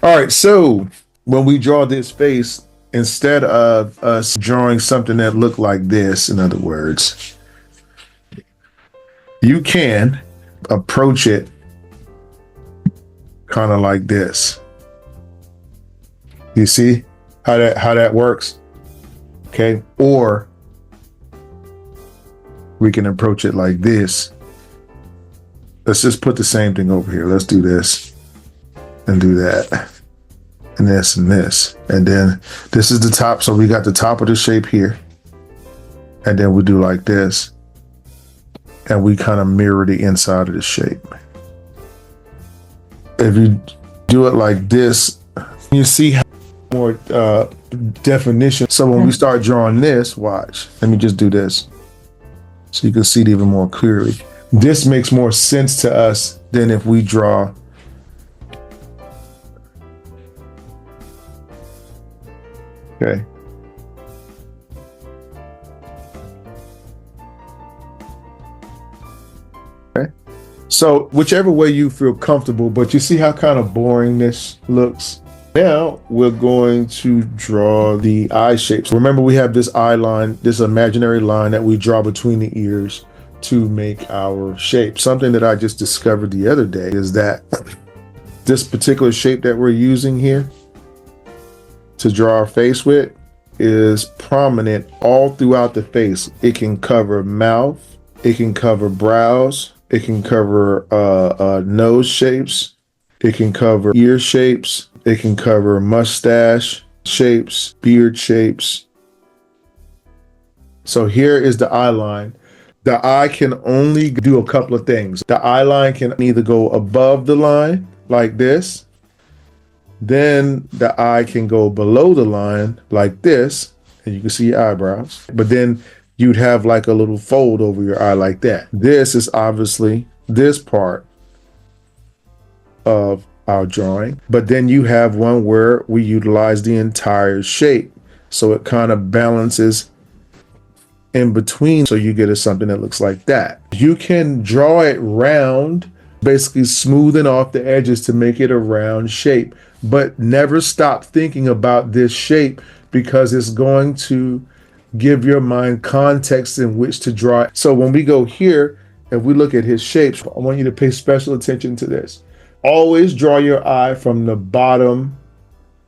All right, so when we draw this face, instead of us drawing something that looked like this, in other words, you can approach it kind of like this. You see how that works? Okay. Or we can approach it like this. Let's just put the same thing over here. Let's do this and do that. And this and this. And then this is the top. So we got the top of the shape here. And then we do like this. And we kind of mirror the inside of the shape. If you do it like this, you see how more definition. So when we start drawing this, watch. Let me just do this so you can see it even more clearly. This makes more sense to us than if we draw okay. Okay. So whichever way you feel comfortable, but you see how kind of boring this looks? Now we're going to draw the eye shapes. Remember, we have this eye line, this imaginary line that we draw between the ears to make our shape. Something that I just discovered the other day is that this particular shape that we're using here to draw our face with is prominent all throughout the face. It can cover mouth, it can cover brows, it can cover nose shapes, it can cover ear shapes, it can cover mustache shapes, beard shapes. So here is the eye line. The eye can only do a couple of things. The eye line can either go above the line like this, then the eye can go below the line like this, and you can see your eyebrows. But then you'd have like a little fold over your eye like that. This is obviously this part of our drawing. But then you have one where we utilize the entire shape. So it kind of balances in between. So you get something that looks like that. You can draw it round, basically smoothing off the edges to make it a round shape. But never stop thinking about this shape because it's going to give your mind context in which to draw it. So when we go here, if we look at his shapes, I want you to pay special attention to this. Always draw your eye from the bottom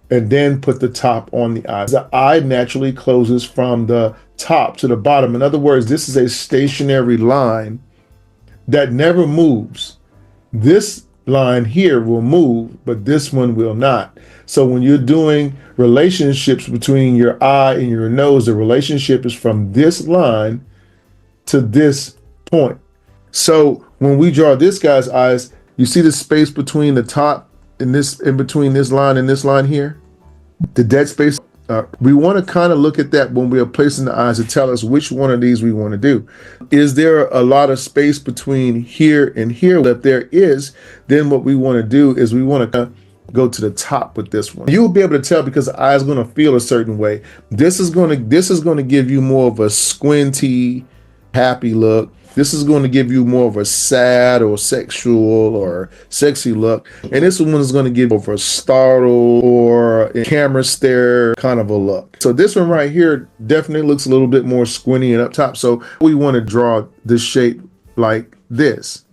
and then put the top on the eye. The eye naturally closes from the top to the bottom. In other words, this is a stationary line that never moves. This line here will move, but this one will not. So when you're doing relationships between your eye and your nose, the relationship is from this line to this point. So when we draw this guy's eyes, you see the space between the top and this, in between this line and this line here, the dead space. We want to kind of look at that when we are placing the eyes to tell us which one of these we want to do. Is there a lot of space between here and here? If there is, then what we want to do is we want to go to the top with this one. You'll be able to tell because the eye is going to feel a certain way. This is going to give you more of a squinty, happy look. This is going to give you more of a sad or sexual or sexy look. And this one is going to give over a startle or a camera stare kind of a look. So this one right here definitely looks a little bit more squinty and up top. So we want to draw the shape like this.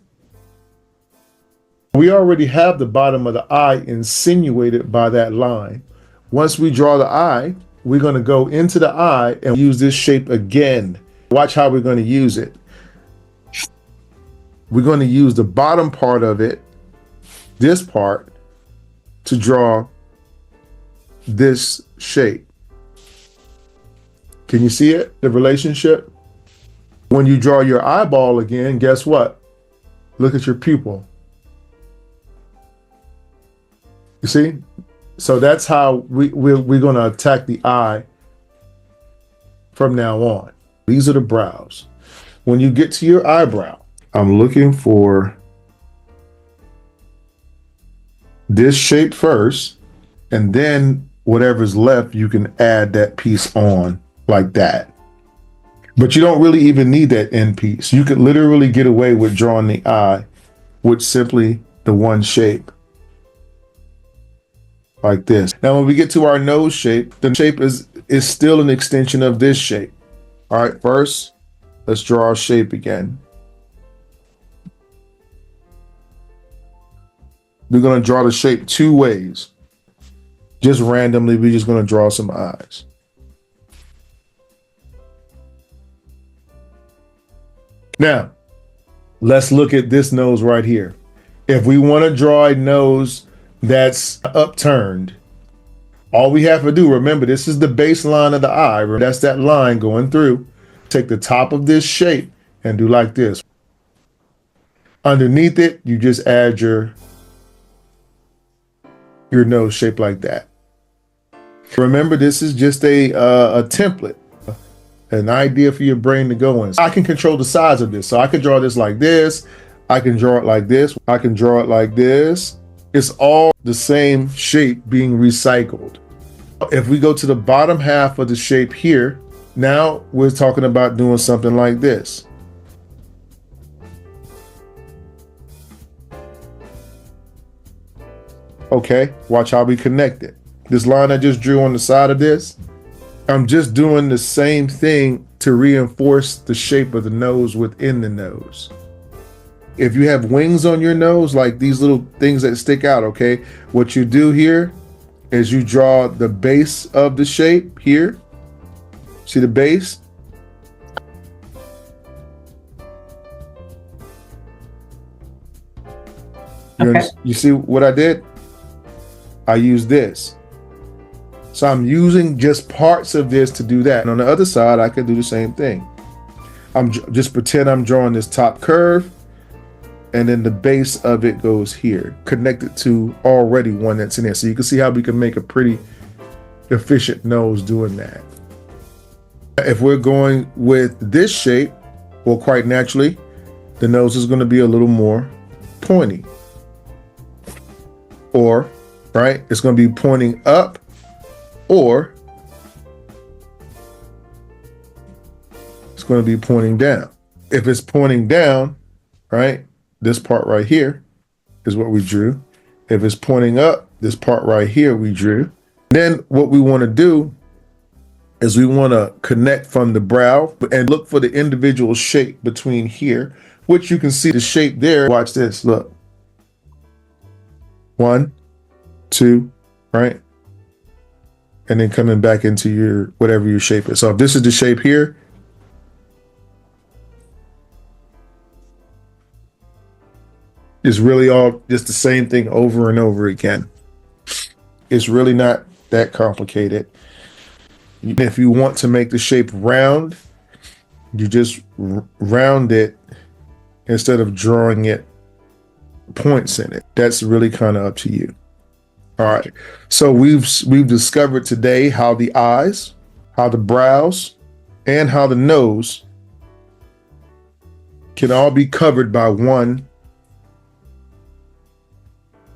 We already have the bottom of the eye insinuated by that line. Once we draw the eye, we're going to go into the eye and use this shape again. Watch how we're going to use it. We're going to use the bottom part of it, this part, to draw this shape. Can you see it? The relationship? When you draw your eyeball again, guess what? Look at your pupil. You see? So that's how we're going to attack the eye from now on. These are the brows. When you get to your eyebrow, I'm looking for this shape first, and then whatever's left, you can add that piece on like that. But you don't really even need that end piece. You could literally get away with drawing the eye with simply the one shape. like this. Now, when we get to our nose shape, the shape is still an extension of this shape. All right, first, let's draw our shape again. We're going to draw the shape two ways. Just randomly, we're just going to draw some eyes. Now, let's look at this nose right here. If we want to draw a nose that's upturned, all we have to do, remember, this is the baseline of the eye. That's that line going through. Take the top of this shape and do like this. Underneath it, you just add your nose shape like that. Remember, this is just a template, an idea for your brain to go in. I can control the size of this. So I can draw this like this. I can draw it like this. I can draw it like this. It's all the same shape being recycled. If we go to the bottom half of the shape here, now we're talking about doing something like this. Okay, watch how we connect it. This line I just drew on the side of this, I'm just doing the same thing to reinforce the shape of the nose within the nose. If you have wings on your nose, like these little things that stick out, okay, what you do here is you draw the base of the shape here. See the base? Okay. You see what I did? I used this. So I'm using just parts of this to do that. And on the other side, I can do the same thing. I'm just pretend I'm drawing this top curve, and then the base of it goes here, connected to already one that's in there. So you can see how we can make a pretty efficient nose doing that. If we're going with this shape, well, quite naturally, the nose is going to be a little more pointy. Or, right, it's going to be pointing up, or it's going to be pointing down. If it's pointing down, right, this part right here is what we drew. If it's pointing up, this part right here we drew. Then what we want to do is we want to connect from the brow and look for the individual shape between here, which you can see the shape there. Watch this, look. 1, 2, right? And then coming back into your, whatever your shape is. So if this is the shape here, it's really all just the same thing over and over again. It's really not that complicated. If you want to make the shape round, you just round it instead of drawing it points in it. That's really kind of up to you. All right. So we've discovered today how the eyes, how the brows, and how the nose can all be covered by one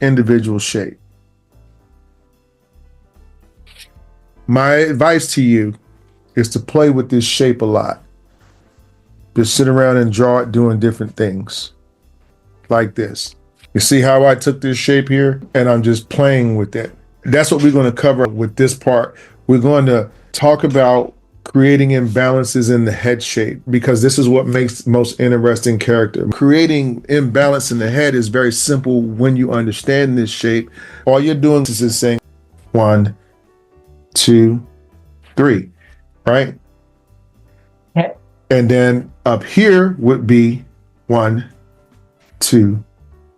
individual shape. My advice to you is to play with this shape a lot. Just sit around and draw it doing different things like this. You see how I took this shape here and I'm just playing with it. That's what we're going to cover with this part. We're going to talk about creating imbalances in the head shape, because this is what makes most interesting character. Creating imbalance in the head is very simple when you understand this shape. All you're doing is just saying 1, 2, 3, right? Okay. And then up here would be 1, 2,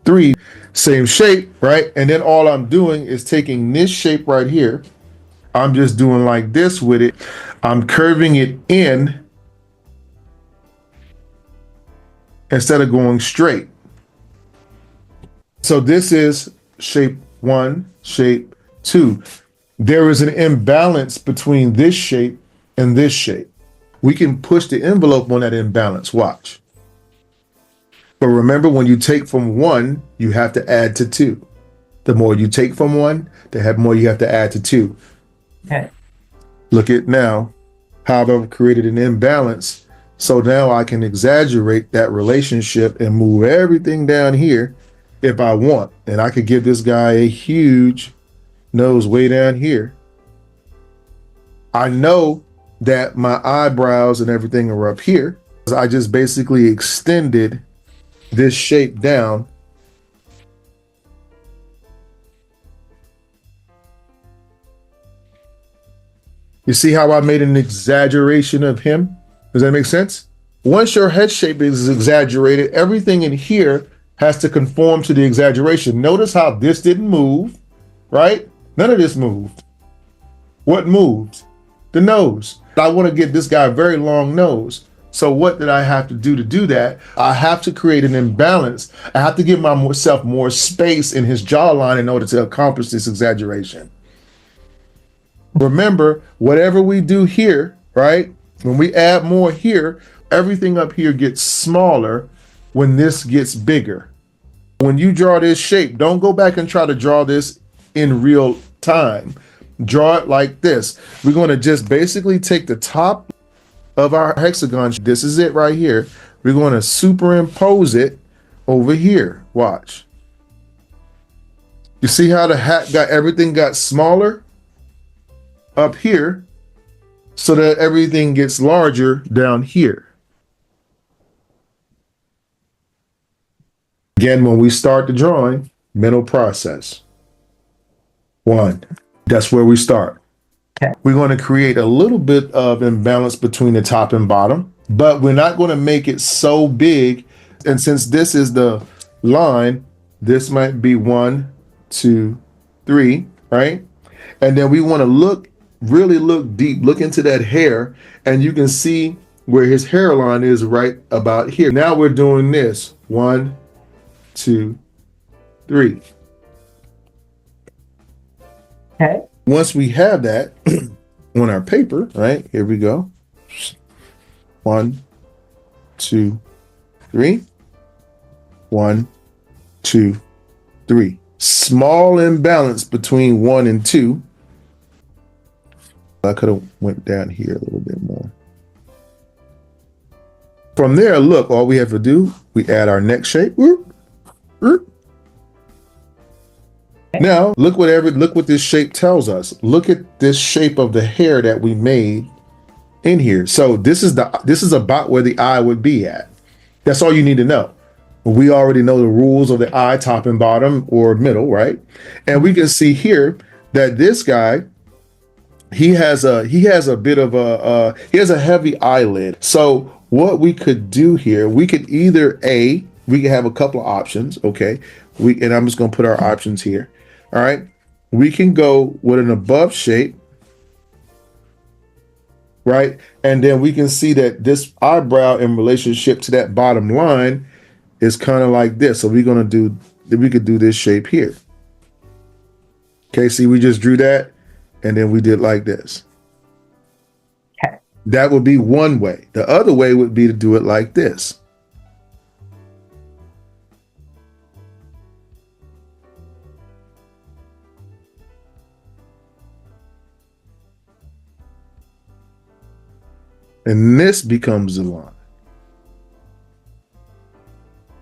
3, same shape, right? And then all I'm doing is taking this shape right here. I'm just doing like this with it. I'm curving it in instead of going straight. So this is shape 1, shape 2. There is an imbalance between this shape and this shape. We can push the envelope on that imbalance, watch. But remember, when you take from 1, you have to add to 2. The more you take from 1, the more you have to add to 2. Okay. Look at now how I've created an imbalance. So now I can exaggerate that relationship and move everything down here if I want. And I could give this guy a huge nose way down here. I know that my eyebrows and everything are up here. I just basically extended this shape down. You see how I made an exaggeration of him? Does that make sense? Once your head shape is exaggerated, everything in here has to conform to the exaggeration. Notice how this didn't move, right? None of this moved. What moved? The nose. I want to get this guy a very long nose. So what did I have to do that? I have to create an imbalance. I have to give myself more space in his jawline in order to accomplish this exaggeration. Remember, whatever we do here, right? When we add more here, everything up here gets smaller when this gets bigger. When you draw this shape, don't go back and try to draw this in real time. Draw it like this. We're going to just basically take the top of our hexagon. This is it right here. We're going to superimpose it over here. Watch. You see how the hat everything got smaller up here so that everything gets larger down here. Again, when we start the drawing, mental process. 1. That's where we start. Okay. We're going to create a little bit of imbalance between the top and bottom, but we're not going to make it so big. And since this is the line, this might be 1, 2, 3, right? And then we want to really look deep, look into that hair, and you can see where his hairline is right about here. Now we're doing this. 1, 2, 3. Okay. Once we have that on our paper, right? Here we go. 1, 2, 3. 1, 2, 3. Small imbalance between 1 and 2. I could have went down here a little bit more. From there, look, all we have to do, we add our neck shape. Now, look what this shape tells us. Look at this shape of the hair that we made in here. So this is about where the eye would be at. That's all you need to know. We already know the rules of the eye, top and bottom or middle, right? And we can see here that this guy, he has a heavy eyelid. So what we could do here, we could either we could have a couple of options, okay? And I'm just gonna put our options here. All right, we can go with an above shape, right? And then we can see that this eyebrow in relationship to that bottom line is kind of like this. So we could do this shape here. Okay, see, we just drew that and then we did like this. Okay. That would be one way. The other way would be to do it like this. And this becomes the line.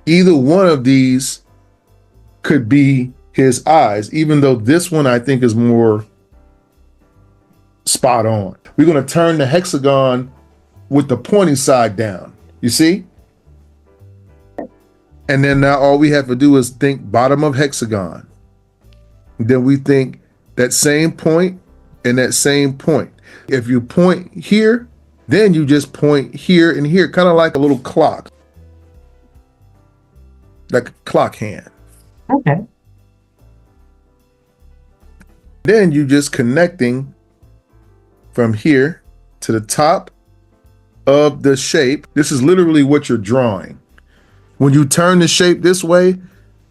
Either one of these could be his eyes, even though this one I think is more spot on. We're going to turn the hexagon with the pointy side down. You see? And then now all we have to do is think bottom of hexagon. And then we think that same point and that same point. If you point here, then you just point here and here, kind of like a little clock, like a clock hand. Okay. Then you just connecting from here to the top of the shape. This is literally what you're drawing. When you turn the shape this way,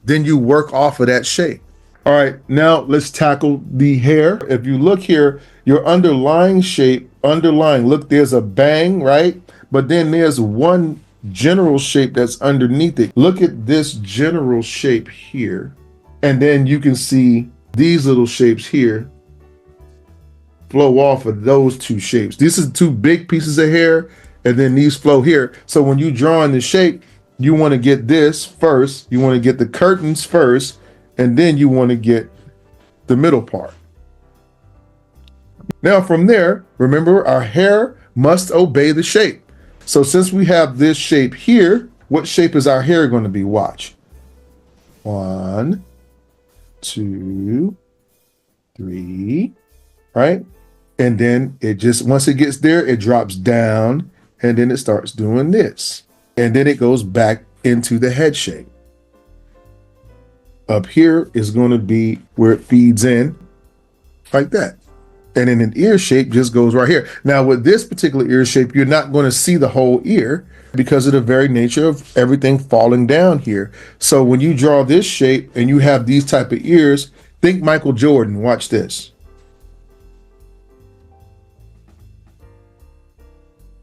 then you work off of that shape. All right, now let's tackle the hair. If you look here, your underlying shape, look, there's a bang, right? But then there's one general shape that's underneath it. Look at this general shape here. And then you can see these little shapes here flow off of those two shapes. These are two big pieces of hair, and then these flow here. So when you draw in the shape, you want to get this first. You want to get the curtains first, and then you want to get the middle part. Now from there, remember our hair must obey the shape. So since we have this shape here, what shape is our hair going to be? Watch. 1, 2, 3, right? And then it just, once it gets there, it drops down and then it starts doing this. And then it goes back into the head shape. Up here is going to be where it feeds in like that. And then an ear shape just goes right here. Now with this particular ear shape, you're not going to see the whole ear because of the very nature of everything falling down here. So when you draw this shape and you have these type of ears, think Michael Jordan. Watch this.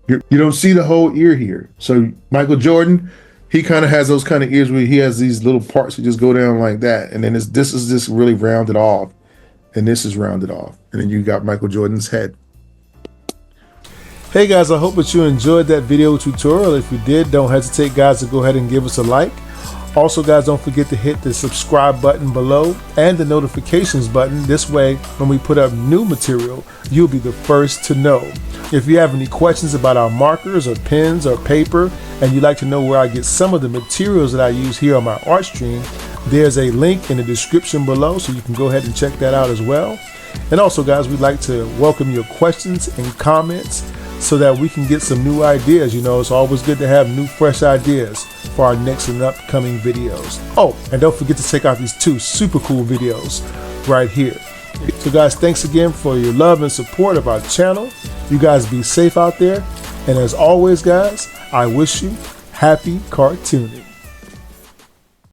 You don't see the whole ear here. So Michael Jordan, he kind of has those kind of ears where he has these little parts that just go down like that. And then this is just really rounded off. And this is rounded off. And then you got Michael Jordan's head. Hey guys, I hope that you enjoyed that video tutorial. If you did, don't hesitate guys to go ahead and give us a like. Also guys, don't forget to hit the subscribe button below and the notifications button. This way, when we put up new material, you'll be the first to know. If you have any questions about our markers or pens or paper, and you'd like to know where I get some of the materials that I use here on my art stream, there's a link in the description below, so you can go ahead and check that out as well. And also guys, we'd like to welcome your questions and comments so that we can get some new ideas. You know, it's always good to have new, fresh ideas for our next and upcoming videos. Oh, and don't forget to check out these 2 super cool videos right here. So guys, thanks again for your love and support of our channel. You guys be safe out there. And as always guys, I wish you happy cartooning.